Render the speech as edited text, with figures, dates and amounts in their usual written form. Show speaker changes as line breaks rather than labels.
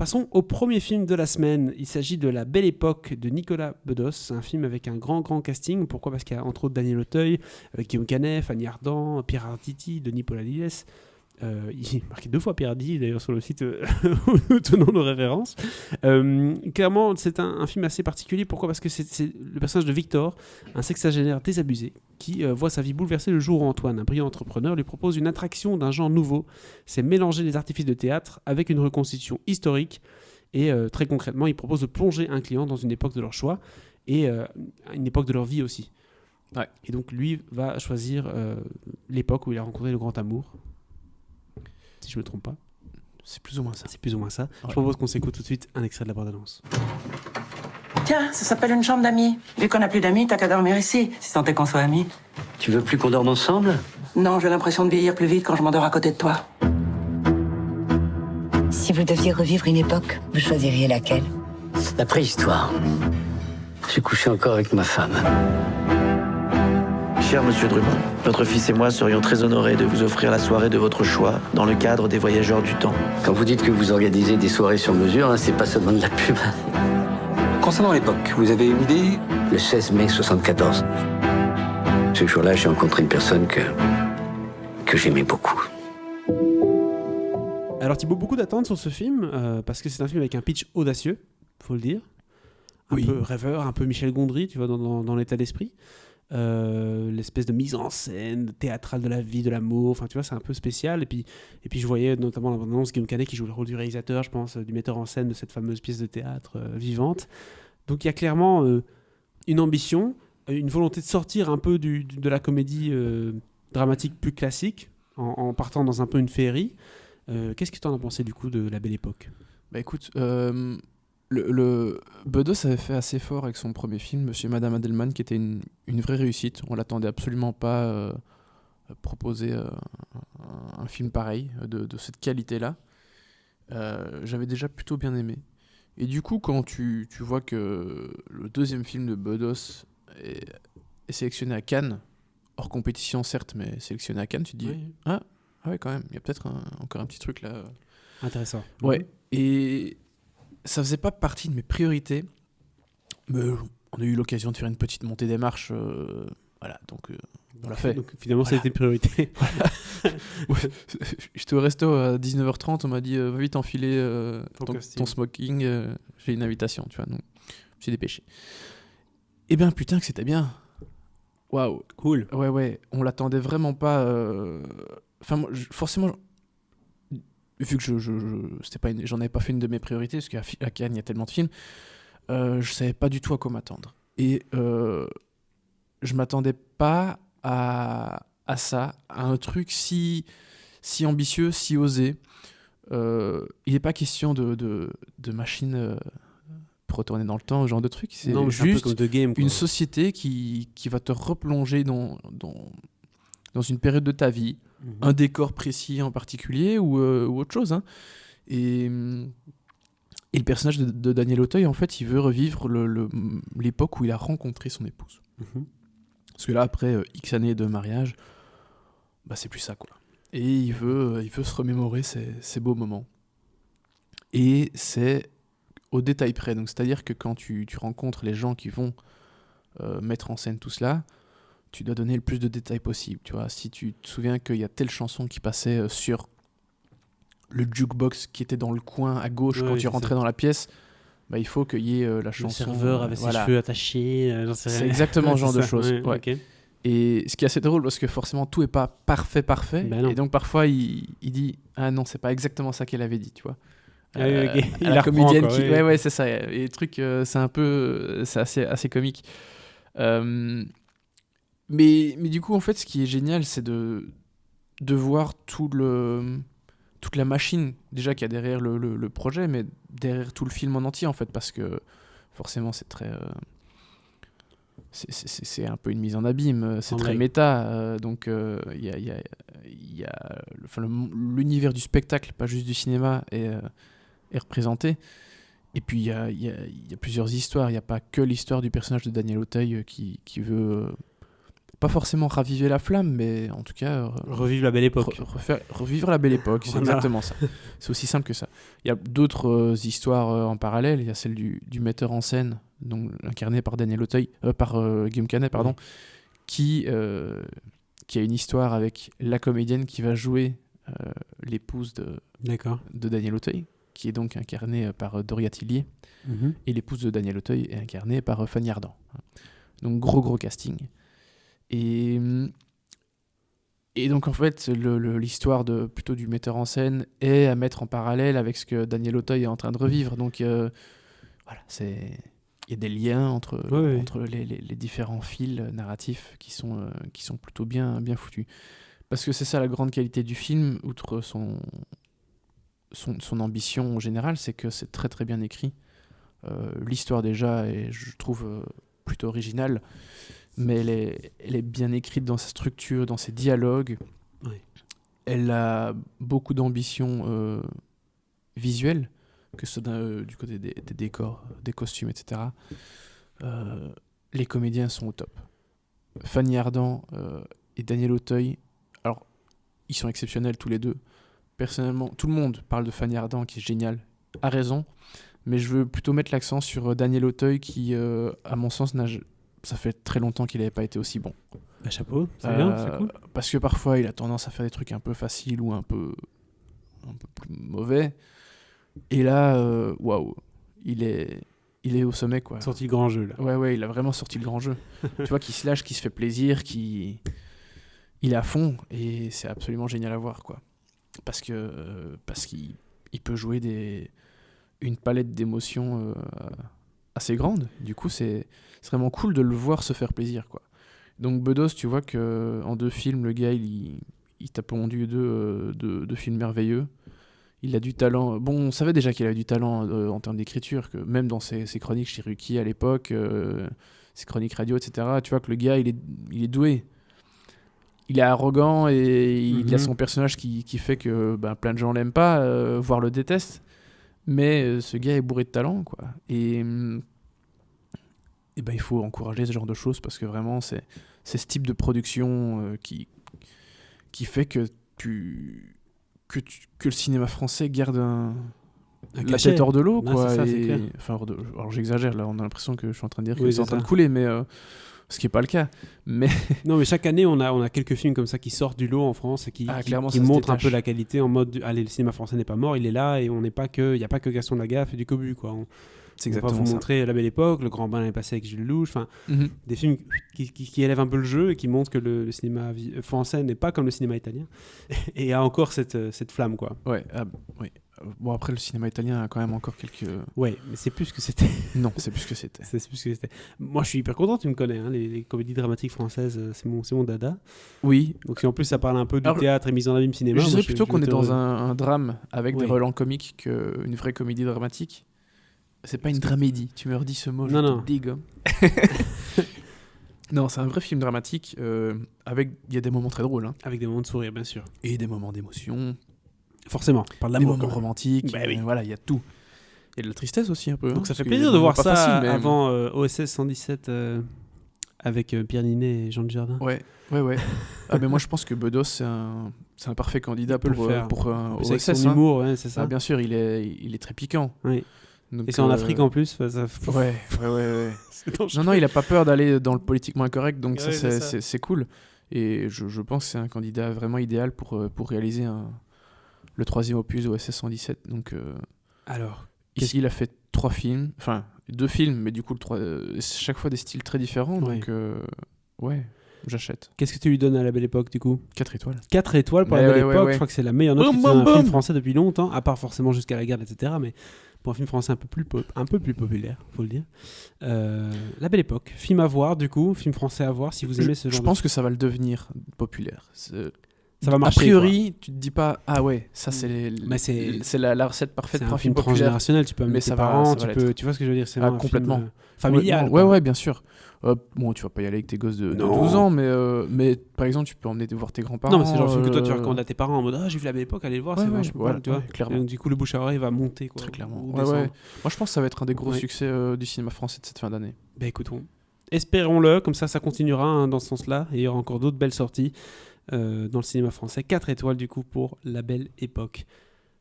Passons au premier film de la semaine. Il s'agit de La Belle Époque de Nicolas Bedos. C'est un film avec un grand casting. Pourquoi ? Parce qu'il y a entre autres Daniel Auteuil, Guillaume Canet, Fanny Ardant, Pierre Arditi, Denis Podalides. Il est marqué 2 fois Pierre Arditi d'ailleurs sur le site où nous tenons nos références. Clairement, c'est un film assez particulier. Pourquoi ? Parce que c'est le personnage de Victor, un sexagénaire désabusé, qui voit sa vie bouleversée le jour où Antoine, un brillant entrepreneur, lui propose une attraction d'un genre nouveau. C'est mélanger les artifices de théâtre avec une reconstitution historique. Et très concrètement, il propose de plonger un client dans une époque de leur choix et une époque de leur vie aussi.
Ouais.
Et donc lui va choisir l'époque où il a rencontré le grand amour. Si je ne me trompe pas.
C'est plus ou moins ça.
C'est plus ou moins ça.
Ouais.
Je propose qu'on s'écoute tout de suite un extrait de la bande-annonce.
Tiens, ça s'appelle une chambre d'amis. Vu qu'on n'a plus d'amis, t'as qu'à dormir ici, si tant est qu'on soit amis.
Tu veux plus qu'on dorme ensemble?
Non, j'ai l'impression de vieillir plus vite quand je m'endors à côté de toi.
Si vous deviez revivre une époque, vous choisiriez laquelle?
La préhistoire. J'ai couché encore avec ma femme.
Cher Monsieur Drummond, votre fils et moi serions très honorés de vous offrir la soirée de votre choix dans le cadre des Voyageurs du Temps.
Quand vous dites que vous organisez des soirées sur mesure, hein, c'est pas seulement de la pub.
Concernant l'époque, vous avez une idée?
Le 16 mai 74. Ce jour-là, j'ai rencontré une personne que j'aimais beaucoup.
Alors Thibaut, beaucoup d'attentes sur ce film, parce que c'est un film avec un pitch audacieux, faut le dire. Un peu rêveur, un peu Michel Gondry, tu vois, dans l'état d'esprit. L'espèce de mise en scène théâtrale de la vie, de l'amour, enfin tu vois, c'est un peu spécial. Et puis je voyais notamment dans l'annonce Guillaume Canet qui joue le rôle du réalisateur, je pense, du metteur en scène de cette fameuse pièce de théâtre vivante. Donc il y a clairement une ambition, une volonté de sortir un peu de la comédie dramatique plus classique, en partant dans un peu une féerie. Qu'est-ce que tu en as pensé du coup de La Belle Époque ?
Bah écoute, le Bedos avait fait assez fort avec son premier film, Monsieur et Madame Adelman, qui était une vraie réussite. On l'attendait absolument pas proposer un film pareil, de cette qualité-là. J'avais déjà plutôt bien aimé. Et du coup, quand tu vois que le deuxième film de Bedos est sélectionné à Cannes, hors compétition certes, mais sélectionné à Cannes, tu te dis
Oui.
Ah ouais, quand même, il y a peut-être encore un petit truc là.
Intéressant.
Ouais, et ça faisait pas partie de mes priorités, mais on a eu l'occasion de faire une petite montée des marches, voilà, donc on l'a fait.
Donc finalement,
Voilà.
ça a été une priorité.
Ouais, j'étais au resto à 19h30, on m'a dit va vite enfiler ton smoking, j'ai une invitation, tu vois, donc je me suis dépêché. Eh bien putain que c'était bien. Waouh,
Cool.
ouais, on l'attendait vraiment pas. Enfin, moi, forcément, vu que j'en avais pas fait une de mes priorités, parce qu'à Cannes, il y a tellement de films, je savais pas du tout à quoi m'attendre. Et je m'attendais pas à ça, à un truc si ambitieux, si osé. Il n'est pas question de machine pour retourner dans le temps, ce genre de truc. C'est
Non, mais c'est un peu
juste
comme The Game, quoi.
une société qui va te replonger dans une période de ta vie, un décor précis en particulier ou autre chose. Hein. Et le personnage de Daniel Auteuil, en fait, il veut revivre l'époque où il a rencontré son épouse.
Mhm.
Parce que là, après X années de mariage, bah, c'est plus ça, quoi. Et il veut se remémorer ces beaux moments. Et c'est au détail près. Donc, c'est-à-dire que quand tu rencontres les gens qui vont mettre en scène tout cela, tu dois donner le plus de détails possible. Tu vois, si tu te souviens qu'il y a telle chanson qui passait sur le jukebox qui était dans le coin à gauche quand tu rentrais dans la pièce, bah, il faut qu'il y ait la chanson.
Le serveur avec ses cheveux attachés, j'en sais rien.
C'est exactement ce genre de choses. Ouais.
Okay.
Et ce qui est assez drôle, parce que forcément, tout n'est pas parfait.
Ben non.
Et donc, parfois, il dit « Ah non, c'est pas exactement ça qu'elle avait dit, tu vois. »
Okay. Il
la comédienne
reprend,
qui...
quoi,
Ouais, c'est ça. Et les trucs, c'est un peu... C'est assez comique. Mais du coup, en fait, ce qui est génial, c'est de voir toute la machine, déjà, qu'il y a derrière le projet, mais derrière tout le film en entier, en fait, parce que forcément, c'est très... C'est un peu une mise en abîme, c'est très méta, donc il y a l'univers du spectacle, pas juste du cinéma, est représenté. Et puis il y a plusieurs histoires, il n'y a pas que l'histoire du personnage de Daniel Auteuil qui veut pas forcément raviver la flamme, mais en tout cas
Revive la belle époque.
revivre la belle époque, c'est
Voilà.
exactement ça. C'est aussi simple que ça. Il y a d'autres histoires en parallèle. Il y a celle du metteur en scène, donc incarné par Guillaume Canet, pardon, qui a une histoire avec la comédienne qui va jouer l'épouse
D'accord.
de Daniel Auteuil, qui est donc incarnée par Doria Tillier, et l'épouse de Daniel Auteuil est incarnée par Fanny Ardant. Donc gros casting. Et donc en fait, l'histoire plutôt du metteur en scène est à mettre en parallèle avec ce que Daniel Auteuil est en train de revivre. Donc voilà, il y a des liens entre les différents fils narratifs qui sont plutôt bien foutus. Parce que c'est ça la grande qualité du film, outre son ambition en général, c'est que c'est très très bien écrit. L'histoire déjà est, je trouve, plutôt originale, mais elle est bien écrite dans sa structure, dans ses dialogues.
Oui.
Elle a beaucoup d'ambition visuelle, que ce soit du côté des décors, des costumes, etc. Les comédiens sont au top. Fanny Ardant et Daniel Auteuil, alors ils sont exceptionnels tous les deux. Personnellement, tout le monde parle de Fanny Ardant qui est génial, a raison, mais je veux plutôt mettre l'accent sur Daniel Auteuil qui, à mon sens, ça fait très longtemps qu'il n'avait pas été aussi bon.
Bah, chapeau, c'est bien, c'est cool.
Parce que parfois, il a tendance à faire des trucs un peu faciles ou un peu plus mauvais. Et là, waouh, il est au sommet, quoi.
Sorti le grand jeu, là.
Ouais, il a vraiment sorti le grand jeu. Tu vois, qu'il se lâche, qu'il se fait plaisir, il est à fond, et c'est absolument génial à voir, quoi. Parce qu'il peut jouer une palette d'émotions assez grande. Du coup, c'est vraiment cool de le voir se faire plaisir, quoi. Donc Bedos, tu vois qu'en 2 films, le gars, il t'a pondu deux films merveilleux. Il a du talent. Bon, on savait déjà qu'il avait du talent en termes d'écriture, que même dans ses chroniques chez Ruki à l'époque, ses chroniques radio, etc., tu vois que le gars, il est doué. Il est arrogant et il a son personnage qui fait que plein de gens l'aiment pas, voire le détestent. Mais ce gars est bourré de talent, quoi. Et il faut encourager ce genre de choses parce que vraiment, c'est ce type de production qui fait que le cinéma français garde la
cachet.
tête hors de l'eau,
Ouais,
quoi.
c'est ça, c'est clair.
Alors j'exagère, là, on a l'impression que je suis en train de dire que
Oui,
c'est en
c'est
train de
ça.
couler, mais ce qui n'est pas le cas. Mais
Non, mais chaque année, on a quelques films comme ça qui sortent du lot en France et qui
clairement, ça se
montrent un
détache.
peu la qualité en mode allez, le cinéma français n'est pas mort, il est là et il n'y a pas que Gaston Lagaffe et du Cobu, quoi.
c'est
On va
exactement
vous
ça.
montrer La Belle Époque, Le Grand Bain l'année passée avec Gilles Lelouch, enfin
Mhm.
des films qui élèvent un peu le jeu et qui montrent que le cinéma français n'est pas comme le cinéma italien et a encore cette flamme, quoi.
Ouais, oui. Bon, après, le cinéma italien a quand même encore quelques...
Ouais, mais c'est plus ce que c'était.
Non, c'est plus ce que c'était.
C'est plus ce que c'était. Moi, je suis hyper content, tu me connais, hein, les comédies dramatiques françaises, c'est mon dada.
Oui.
Donc si en plus ça parle un peu du
Alors,
théâtre et mise en abîme cinéma,
Je
moi,
dirais plutôt qu'on est
suis
dans
heureux.
un drame avec des
Oui.
relents comiques qu'une vraie comédie dramatique. C'est pas une dramédie. Tu me redis ce mot, je
Non.
te dégomme. Non, c'est un vrai film dramatique il y a des moments très drôles, hein,
Avec des moments de sourire, bien sûr.
et des moments d'émotion,
Forcément, par de
des
l'amour.
moments
quand même.
romantiques.
Bah oui.
Voilà, il y a tout. Il y a de la tristesse aussi un peu.
Donc
hein,
ça
parce
fait
qu'il y a
plaisir
des
de voir
moments
ça
pas faciles, mais-
avant OSS 117 avec Pierre Ninet et Jean Dujardin.
Ouais. Ah, mais moi je pense que Bedos c'est un parfait candidat
peut le faire.
pour un
En plus, avec
OSS.
son
hein.
humour, ouais, c'est ça.
Ah, bien sûr, il est très piquant.
Oui.
Donc,
Et c'est en Afrique en plus.
Ouais.
C'est dangereux.
Non, il a pas peur d'aller dans le politiquement incorrect, donc
Ouais,
ça,
c'est ça.
c'est cool. Et je pense que c'est un candidat vraiment idéal pour réaliser le 3e opus de OSS 117. Donc
Alors,
ici, il a fait 3 films, enfin 2 films, mais du coup, chaque fois des styles très différents.
Ouais.
Donc ouais, j'achète.
qu'est-ce que tu lui donnes à La Belle Époque du coup
4 étoiles.
4 étoiles pour
Ouais,
La Belle
ouais,
Époque.
ouais.
Je crois que c'est la meilleure note
Boum,
qui soit
boum,
un film
boum.
français depuis longtemps, à part forcément Jusqu'à la garde, etc. Mais pour un film français un peu plus populaire, faut le dire. La Belle Époque, film à voir du coup, film français à voir si vous aimez ce genre
Je pense que ça va le devenir populaire.
ça va marcher.
A priori, tu te dis pas, ah ouais, ça
Mais c'est
la recette
quoi.
parfaite
C'est
pour
un
un
film
film populaire.
transgénérationnel, tu peux amener
mais
tes
ça va-
parents,
ça va
tu vois ce que je veux dire, c'est
Ah,
vraiment un
complètement.
film familial.
Ouais,
quoi.
bien sûr. Bon, tu vas pas y aller avec tes gosses de
Non.
12 ans, mais par exemple, tu peux emmener voir tes grands-parents.
Non, mais c'est genre le film que toi tu recommandes à tes parents en mode j'ai vu La Belle Époque, allez le voir,
Ouais,
c'est
ouais,
vachement
voilà,
cool, tu vois.
ouais, clairement.
Et donc, du coup, le bouche à oreille va monter, quoi.
Très clairement.
ou
Ouais,
descendre.
ouais. Moi, je pense que ça va être un des gros
Ouais.
succès du cinéma français de cette fin d'année.
Bah écoutons. espérons-le, comme ça continuera hein, dans ce sens-là, et il y aura encore d'autres belles sorties dans le cinéma français. 4 étoiles du coup pour La Belle Époque.